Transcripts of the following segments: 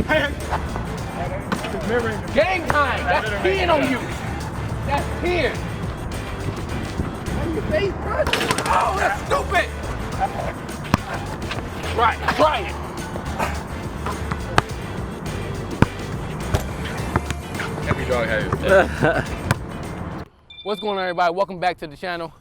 Game time. That's peeing on you. That's peeing. On your face, bro. Oh, that's stupid. Right, try it. Every dog has his What's going on, everybody? Welcome back to the channel.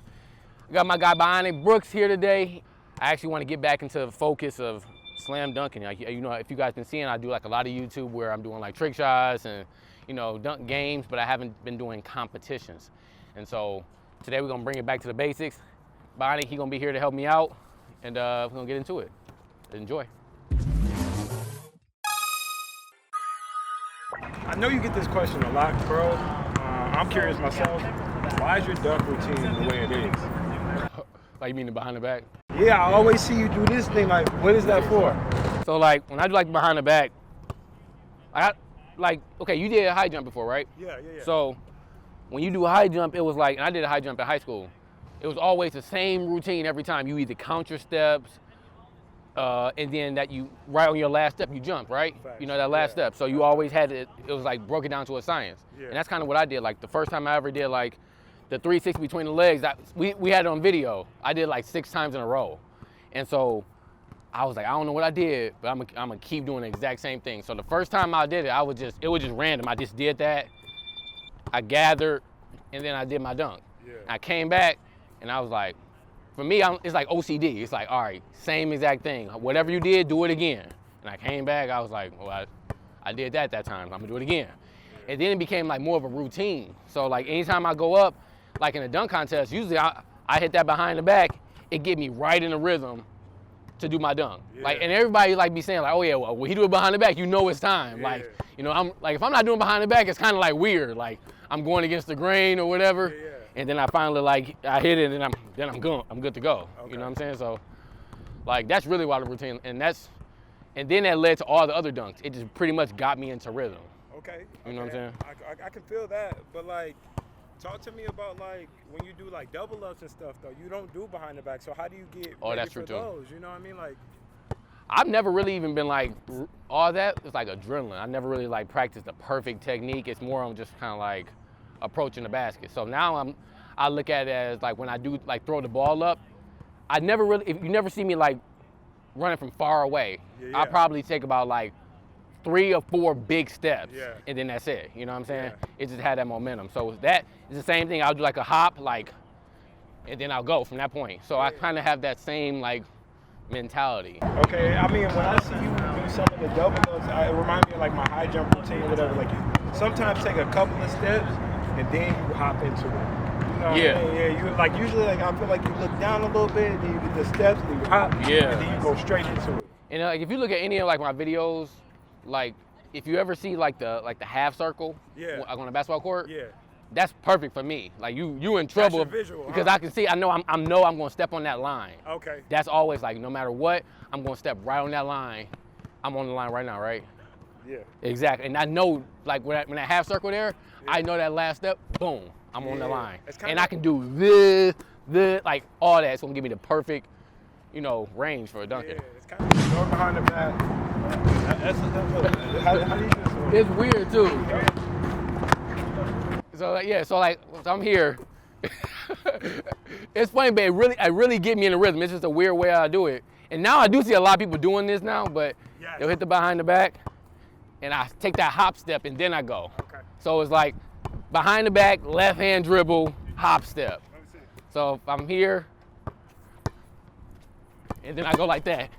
I got my guy Bionic Brooks here today. I actually want to get back into the focus of slam dunking. Like, you know, if you guys been seeing, I do like a lot of YouTube where I'm doing like trick shots and, you know, dunk games, but I haven't been doing competitions. And so today we're gonna bring it back to the basics. Bionic, he's gonna be here to help me out, and we're gonna get into it. Enjoy. I know you get this question a lot, bro. I'm curious myself. Why is your dunk routine the way it is? Like, you mean the behind the back? Yeah, I always see you do this thing. Like, what is that for? So, like, when I do like behind the back, okay, you did a high jump before, right? Yeah. So, when you do a high jump, it was like, and I did a high jump in high school. It was always the same routine every time. You either count your steps, and then that you, right on your last step, you jump, right? Facts. You know, that last step. So you always had it was like broken down to a science. Yeah. And that's kind of what I did. Like the first time I ever did like the 360 between the legs, we had it on video. I did like 6 times in a row. And so I was like, I don't know what I did, but I'm gonna keep doing the exact same thing. So the first time I did it, it was just random. I just did that. I gathered, and then I did my dunk. Yeah. I came back, and I was like, for me, it's like OCD. It's like, all right, same exact thing. Whatever you did, do it again. And I came back, I was like, well, I did that time. I'm gonna do it again. And then it became like more of a routine. So like anytime I go up, like in a dunk contest, usually I hit that behind the back, it get me right in the rhythm to do my dunk. Yeah. Like, and everybody like be saying like, oh yeah, well, when he do it behind the back, you know it's time. Yeah. Like, you know, I'm like, if I'm not doing behind the back, it's kind of like weird. Like I'm going against the grain or whatever. Yeah. And then I finally I hit it, and I'm good to go. Okay. You know what I'm saying? So, like that's really why the routine, and then that led to all the other dunks. It just pretty much got me into rhythm. Okay. You know what I'm saying? I can feel that, but like, talk to me about like when you do like double ups and stuff though. You don't do behind the back, so how do you get ready that's for true, too. those? You know what I mean? Like, I've never really even been like all that. It's like adrenaline. I never really like practiced the perfect technique. It's more on just kind of like approaching the basket. So now I look at it as like when I do like throw the ball up, if you never see me like running from far away, Yeah. I probably take about like 3 or 4 big steps, Yeah. and then that's it. You know what I'm saying? Yeah. It just had that momentum. So that is the same thing. I'll do like a hop, like, and then I'll go from that point. So I kind of have that same like mentality. okay, I mean, when I see you do some of the double ups, it reminds me of like my high jump routine or whatever. Like, you sometimes take a couple of steps and then you hop into it. You know what Yeah. I mean? Yeah. You like usually like I feel like you look down a little bit, then you do the steps, then you hop, Yeah. and then you go straight into it. And like if you look at any of like my videos, like if you ever see like the half circle, Yeah. like on a basketball court, Yeah. that's perfect for me. Like you in trouble your visual, because huh? I can see. I know I'm going to step on that line. Okay. That's always like no matter what, I'm going to step right on that line. I'm on the line right now, right? Yeah. Exactly. And I know like when that half circle there, I know that last step, boom, I'm on the Yeah. line. It's kinda And I can do this, like all that. It's going to give me the perfect, you know, range for a dunking. Yeah. It's kind of going behind the back. How do you do this? It's weird too. So I'm here. It's funny, but it really get me in the rhythm. It's just a weird way I do it. And now I do see a lot of people doing this now, but Yes. they'll hit the behind the back, and I take that hop step, and then I go. Okay. So it's like behind the back, left hand dribble, hop step. Let me see. So if I'm here, and then I go like that,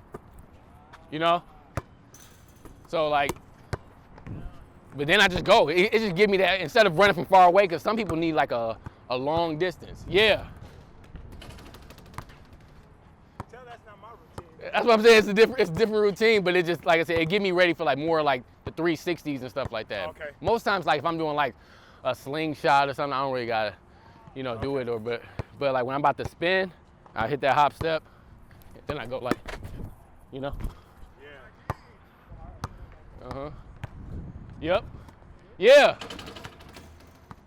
you know? So like, but then I just go. It just give me that, instead of running from far away, because some people need like a long distance. Yeah. Tell that's not my routine. That's what I'm saying. It's a different routine, but it just, like I said, it get me ready for like more like the 360s and stuff like that. Okay. Most times, like if I'm doing like a slingshot or something, I don't really gotta, you know, do it. But like when I'm about to spin, I hit that hop step, then I go like, you know. Yeah. Uh-huh. Yep. Yeah.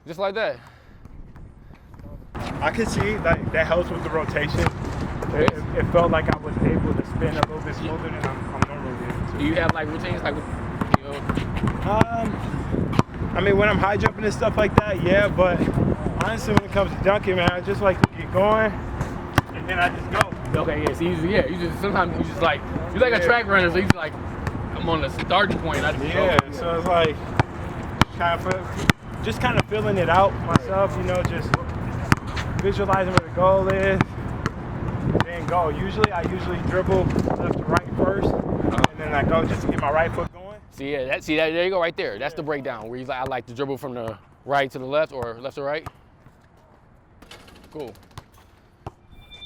Just like that. I can see like that helps with the rotation. It felt like I was able to spin a little bit smoother than I'm normally able to. Do you have like routines like, you know, I mean, when I'm high jumping and stuff like that, yeah, but honestly, when it comes to dunking, man, I just like to get going, and then I just go. Okay, yeah, so you just sometimes you just like, you're like a track runner, so you just like, I'm on the starting point. I just go. So it's like, kind of feeling it out myself, you know, just visualizing where the goal is, then go. I usually dribble left to right first, and then I go just to get my right foot going. There you go right there. That's the breakdown where I like to dribble from the right to the left or left to right. Cool.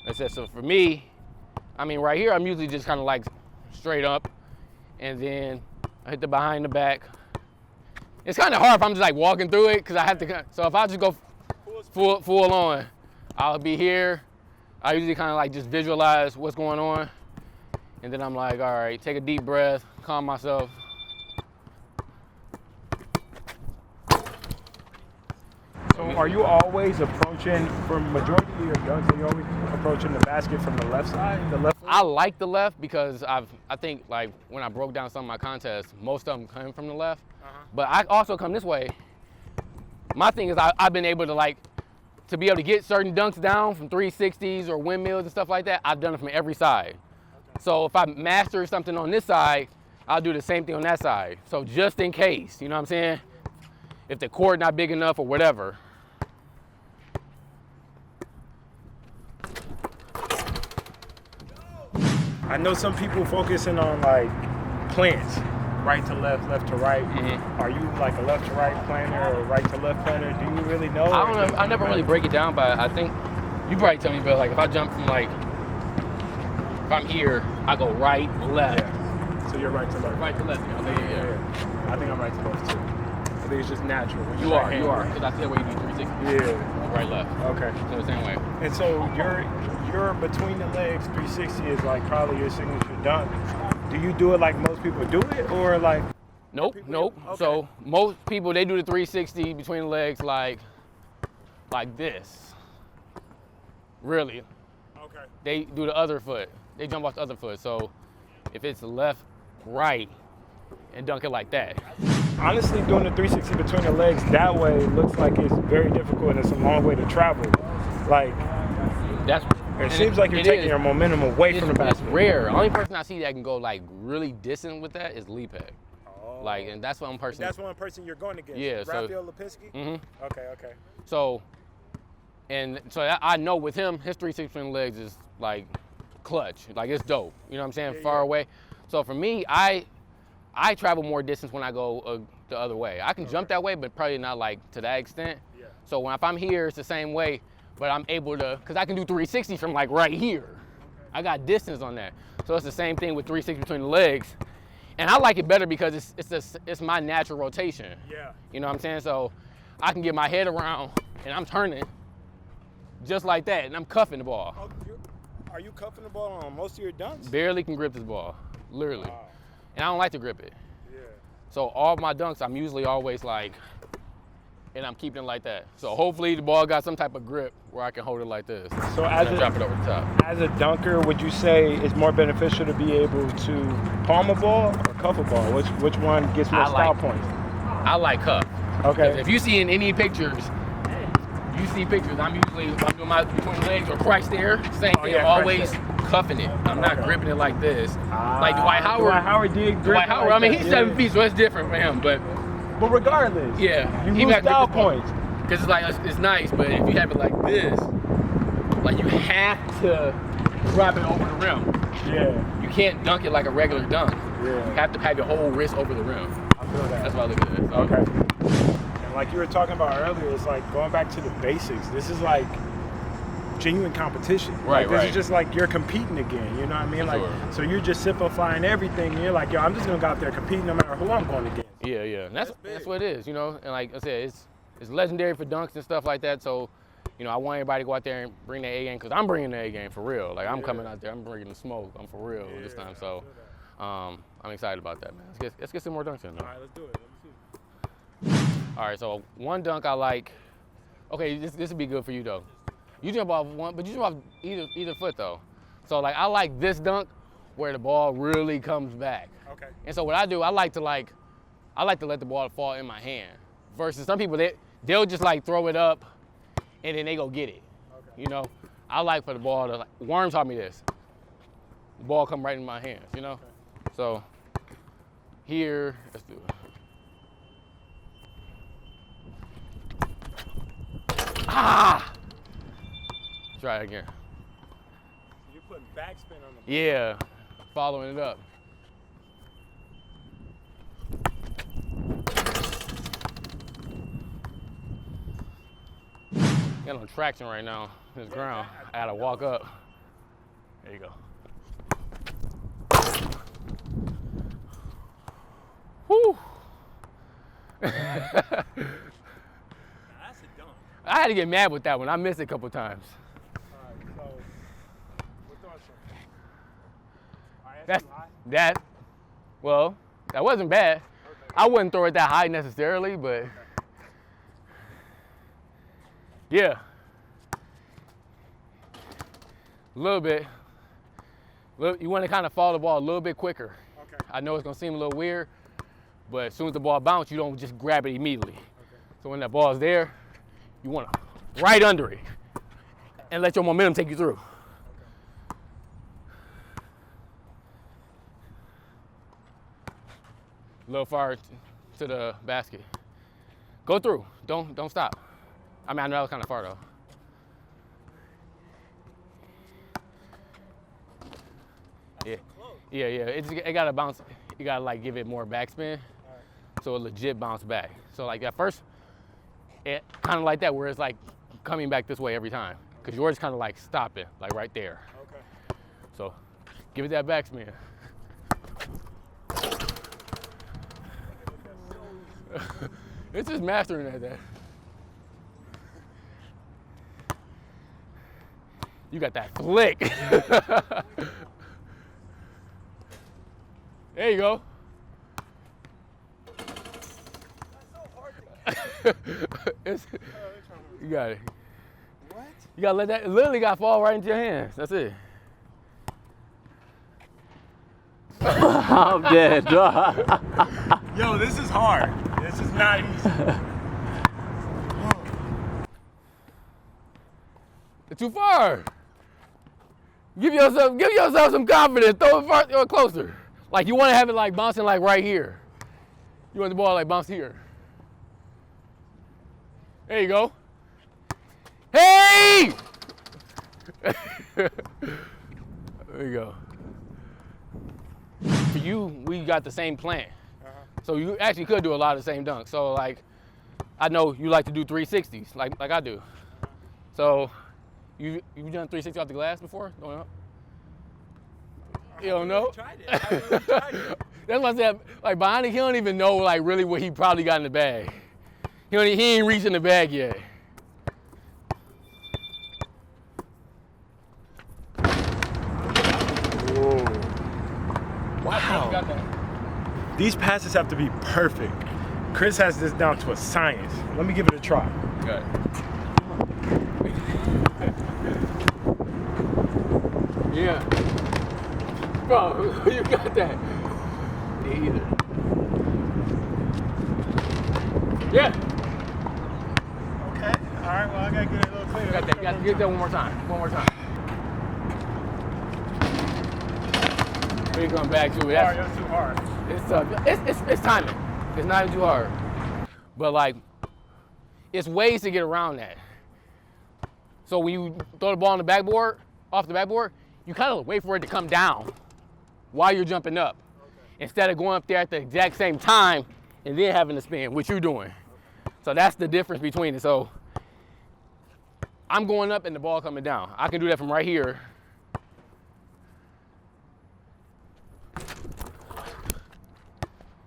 That's it. So for me, I mean, right here, I'm usually just kind of like straight up, and then I hit the behind the back. It's kind of hard if I'm just like walking through it because I have to. So if I just go full on, I'll be here. I usually kind of like just visualize what's going on, and then I'm like, all right, take a deep breath, calm myself. So are you always approaching, for majority of your dunks, are you always approaching the basket from the left side, the left foot? I like the left because I think like when I broke down some of my contests, most of them come from the left. But I also come this way. My thing is I've been able to be able to get certain dunks down from 360s or windmills and stuff like that. I've done it from every side. Okay. So if I master something on this side, I'll do the same thing on that side. So just in case, you know what I'm saying? If the court not big enough or whatever. I know some people focusing on like plants, right to left, left to right. Mm-hmm. Are you like a left to right planner or right to left planner? Do you really know? I don't know. I never really break it down, but I think you probably tell me, but like if I jump from like, if I'm here, I go right, left. Yeah. So you're right to left. Right to left. Yeah. I think I'm right to left too. I think it's just natural. You are, because I see the way you do 360. Yeah. Right, left. Okay. So the same way. And so your between the legs 360 is like probably your signature dunk. Do you do it like most people do it, or like? Nope. Okay. So most people, they do the 360 between the legs like this. Really. Okay. They do the other foot. They jump off the other foot. So if it's left, right, and dunk it like that. Honestly, doing the 360 between the legs that way looks like it's very difficult and it's a long way to travel. Like, it seems like you're taking your momentum away from the basket. It's rare. The only person I see that can go like really distant with that is Lee Peck. Oh. Like, and that's one person. That's one person you're going against. Yeah. Raphael Lipinski? Mm-hmm. Okay. So I know with him, his 360 between the legs is like clutch. Like, it's dope. You know what I'm saying? Far away. So for me, I travel more distance when I go the other way. I can jump that way, but probably not like to that extent. Yeah. So if I'm here, it's the same way, but I'm able to, because I can do 360 from like right here. Okay. I got distance on that. So it's the same thing with 360 between the legs. And I like it better because it's my natural rotation. Yeah. You know what I'm saying? So I can get my head around and I'm turning just like that, and I'm cuffing the ball. Oh, are you cuffing the ball on most of your dunks? Barely can grip this ball, literally. Wow. And I don't like to grip it. Yeah. So all of my dunks, I'm usually always like, and I'm keeping it like that. So hopefully the ball got some type of grip where I can hold it like this. So drop it over the top. As a dunker, would you say it's more beneficial to be able to palm a ball or cuff a ball? Which one gets more style points? I like cuff. Okay. If you see in any pictures, I'm doing my between legs or Christ there. Same thing. I'm always cuffing it. I'm not gripping it like this. Like Dwight Howard. Dwight Howard did grip. Dwight Howard. I mean, he's 7 feet, so it's different for him. But regardless, yeah, you lose style points. Because it's like it's nice, but if you have it like this, like you have to drop it over the rim. Yeah. You can't dunk it like a regular dunk. Yeah. You have to have your whole wrist over the rim. I feel that. That's why I look at it. So. Okay. Like you were talking about earlier, it's like going back to the basics. This is like genuine competition. Right, This is just like you're competing again, you know what I mean? So you're just simplifying everything. And you're like, yo, I'm just gonna go out there competing no matter who I'm going against. Yeah. And that's what it is, you know? And like I said, it's legendary for dunks and stuff like that. So, you know, I want everybody to go out there and bring their A game, because I'm bringing the A game for real. Like, I'm coming out there, I'm bringing the smoke. I'm for real this time. So I'm excited about that, man. Let's get some more dunks in, though. All right, let's do it. All right, so one dunk I like. Okay, this would be good for you though. You jump off one, but you jump off either foot though. So like I like this dunk where the ball really comes back. Okay. And so what I do, I like to like I like to let the ball fall in my hand. Versus some people, they'll just like throw it up and then they go get it. Okay. You know, I like for the ball to, like, Worm taught me this. The ball come right in my hands, you know? Okay. So here, let's do it. Ah! Try it again. You're putting backspin on the ball. Yeah, following it up. Got no traction right now. This ground. I gotta walk up. There you go. Whew. That's a dunk. I had to get mad with that one. I missed it a couple times. All right, so we're throwing some. All right, That's too high. that. Well, that wasn't bad. Okay. I wouldn't throw it that high necessarily, but yeah, a little bit. You want to kind of follow the ball a little bit quicker. Okay. I know it's gonna seem a little weird, but as soon as the ball bounces, you don't just grab it immediately. Okay. So when that ball is there, you want to right under it and let your momentum take you through. A little far to the basket. Go through. Don't stop. I mean, I know that was kind of far though. Yeah, yeah. It gotta bounce. You gotta like give it more backspin, so it legit bounce back. So like at first, it kind of like that where it's like coming back this way every time, because yours kind of like stopping, like right there. Okay. So give it that backspin. It's just mastering that. You got that flick. There you go. You got it. What? You gotta let that, it literally gotta fall right into your hands. That's it. I'm dead. Yo, this is hard. This is not easy. It's too far. Give yourself some confidence. Throw it far, throw it closer. Like you want to have it like bouncing like right here. You want the ball like bounce here. There you go. Hey! There you go. For you, we got the same plan. So you actually could do a lot of the same dunks. So like, I know you like to do 360s, like I do. So you've done 360 off the glass before? Going up? You don't know? I really tried it. That's what I said. Like Bionic, he don't even know like really what he probably got in the bag. He ain't reached in the bag yet. Whoa. Wow. Got that. These passes have to be perfect. Chris has this down to a science. Let me give it a try. Got it. Yeah. Bro, you got that. Me either. Yeah. Okay. All right. Well, I gotta get it a little cleaner. You got that. You got to get that one more time. One more time. We come back to it. Sorry, that's too hard. It's timing. It's not too hard. But like, it's ways to get around that. So when you throw the ball on the backboard, off the backboard, you kind of wait for it to come down while you're jumping up. Okay. Instead of going up there at the exact same time and then having to spin, which you're doing. Okay. So that's the difference between it. So I'm going up and the ball coming down. I can do that from right here.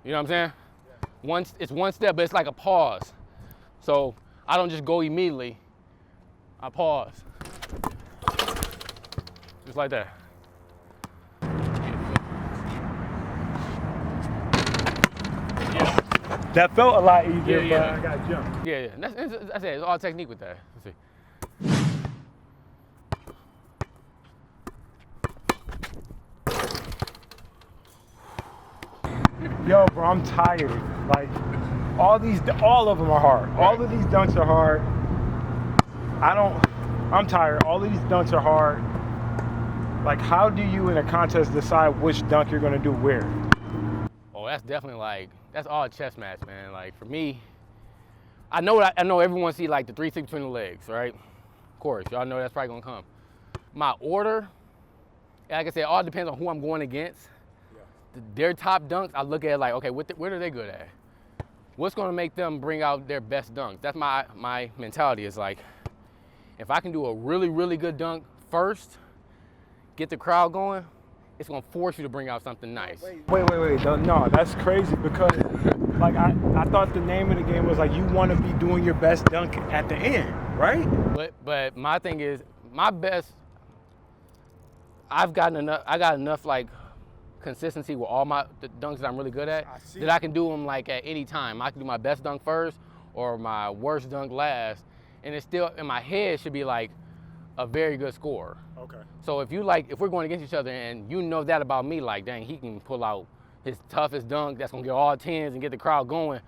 You know what I'm saying? Yeah. It's one step, but it's like a pause. So I don't just go immediately. I pause. Just like that. Yeah. That felt a lot easier, Yeah, yeah. but I got jumped. Yeah. That's it. It's all technique with that. Let's see. Yo, bro, I'm tired. Like, all of them are hard. Right. All of these dunks are hard. I'm tired. All of these dunks are hard. Like, how do you in a contest decide which dunk you're gonna do where? Oh, that's definitely like, that's all a chess match, man. Like for me, I know everyone see like the 360 between the legs, right? Of course, y'all know that's probably gonna come. My order, like I said, all depends on who I'm going against. Yeah. Their top dunks, I look at like, okay, what are they good at? What's gonna make them bring out their best dunks? That's my mentality is like, if I can do a really, really good dunk first, get the crowd going, it's gonna force you to bring out something nice. Wait. No, that's crazy because like I thought the name of the game was like you want to be doing your best dunk at the end, right? But my thing is my best. I got enough like consistency with all the dunks that I'm really good at that I can do them like at any time. I can do my best dunk first or my worst dunk last, and it's still in my head should be like a very good score. Okay. So if we're going against each other and you know that about me, like dang, he can pull out his toughest dunk that's gonna get all 10s and get the crowd going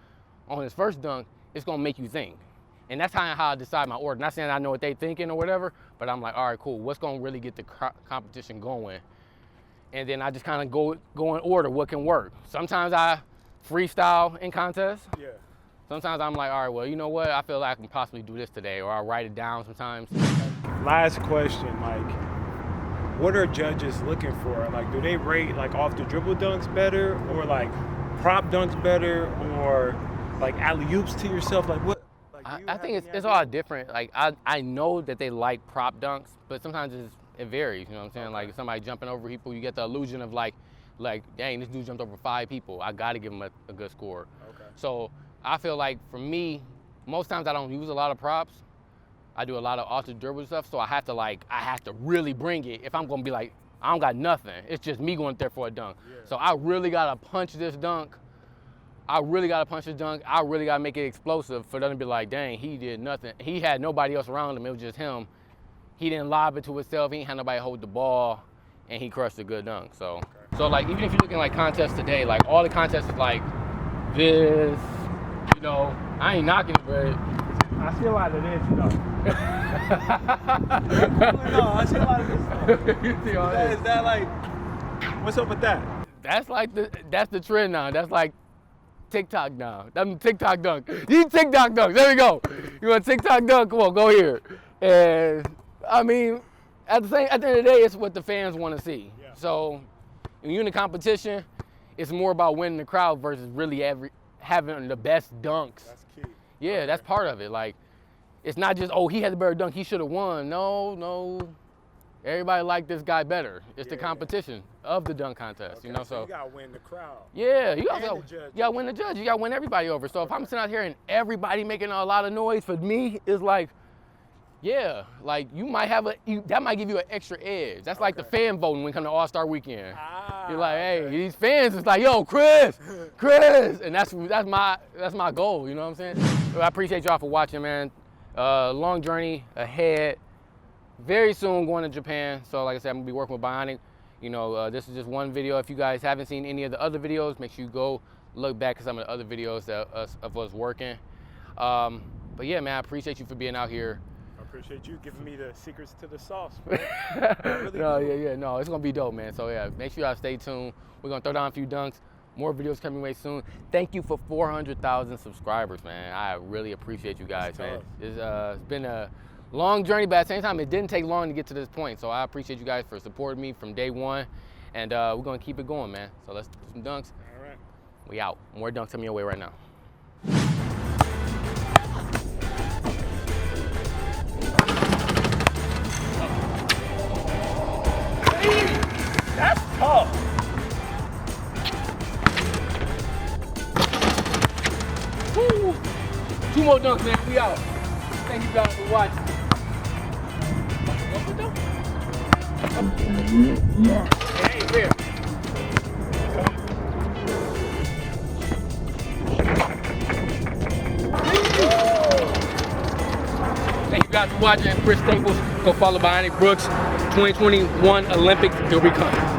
on his first dunk, it's gonna make you think. And that's how I decide my order. Not saying I know what they thinking or whatever, but I'm like, all right, cool. What's gonna really get the competition going? And then I just kind of go in order. What can work? Sometimes I freestyle in contests. Yeah. Sometimes I'm like, all right, well, you know what? I feel like I can possibly do this today, or I'll write it down sometimes. Last question, like, what are judges looking for? Like, do they rate like off the dribble dunks better, or like prop dunks better, or like alley-oops to yourself? Like what? Like, I think it's all different. Like I know that they like prop dunks, but sometimes it varies. You know what I'm saying? Okay. Like somebody jumping over people, you get the illusion of like, dang, this dude jumped over 5 people. I got to give him a good score. Okay. So I feel like for me, most times I don't use a lot of props. I do a lot of off the dribble stuff, so I have to really bring it. If I'm gonna be like, I don't got nothing. It's just me going there for a dunk. Yeah. So I really gotta punch this dunk. I really gotta make it explosive for them to be like, dang, he did nothing. He had nobody else around him. It was just him. He didn't lob it to himself. He ain't had nobody hold the ball, and he crushed a good dunk. So, okay. So like even if you're looking like contests today, like all the contests is like this. You know, I ain't knocking it, but I see a lot of this stuff. No, I see a lot of this stuff. You see all this. Is that like, what's up with that? That's the trend now. That's like TikTok now. That's TikTok dunk. These TikTok dunks. There we go. You want TikTok dunk? Come on, go here. And I mean, at the end of the day, it's what the fans want to see. Yeah. So when you're in a competition, it's more about winning the crowd versus really having the best dunks. That's key. Yeah, okay. That's part of it. Like, it's not just, oh, he had the better dunk, he should have won. No. Everybody liked this guy better. It's the competition of the dunk contest, you know. So you gotta win the crowd. Yeah, you gotta win the judge. You gotta win everybody over. So if I'm sitting out here and everybody making a lot of noise, for me, it's like, yeah, like you might have that might give you an extra edge. That's like the fan voting when it comes to All-Star Weekend. You're like, hey, these fans is like, yo, Chris, and that's my goal. You know what I'm saying? So I appreciate y'all for watching, man. Long journey ahead. Very soon going to Japan. So like I said, I'm gonna be working with Bionic. You know, this is just one video. If you guys haven't seen any of the other videos, make sure you go look back at some of the other videos of us working. But yeah, man, I appreciate you for being out here. I appreciate you giving me the secrets to the sauce. Really no, it's gonna be dope, man. So yeah, make sure y'all stay tuned. We're gonna throw down a few dunks. More videos coming way soon. Thank you for 400,000 subscribers, man. I really appreciate you guys, man. It's been a long journey, but at the same time, it didn't take long to get to this point. So I appreciate you guys for supporting me from day one. And we're gonna keep it going, man. So let's do some dunks. All right. We out. More dunks coming your way right now. That's tough. Woo. 2 more dunks, man. We out. Thank you guys for watching. Hey, here. Thank you guys for watching. Chris Staples. Go follow Bionic Brooks. 2021 Olympics. Here we come.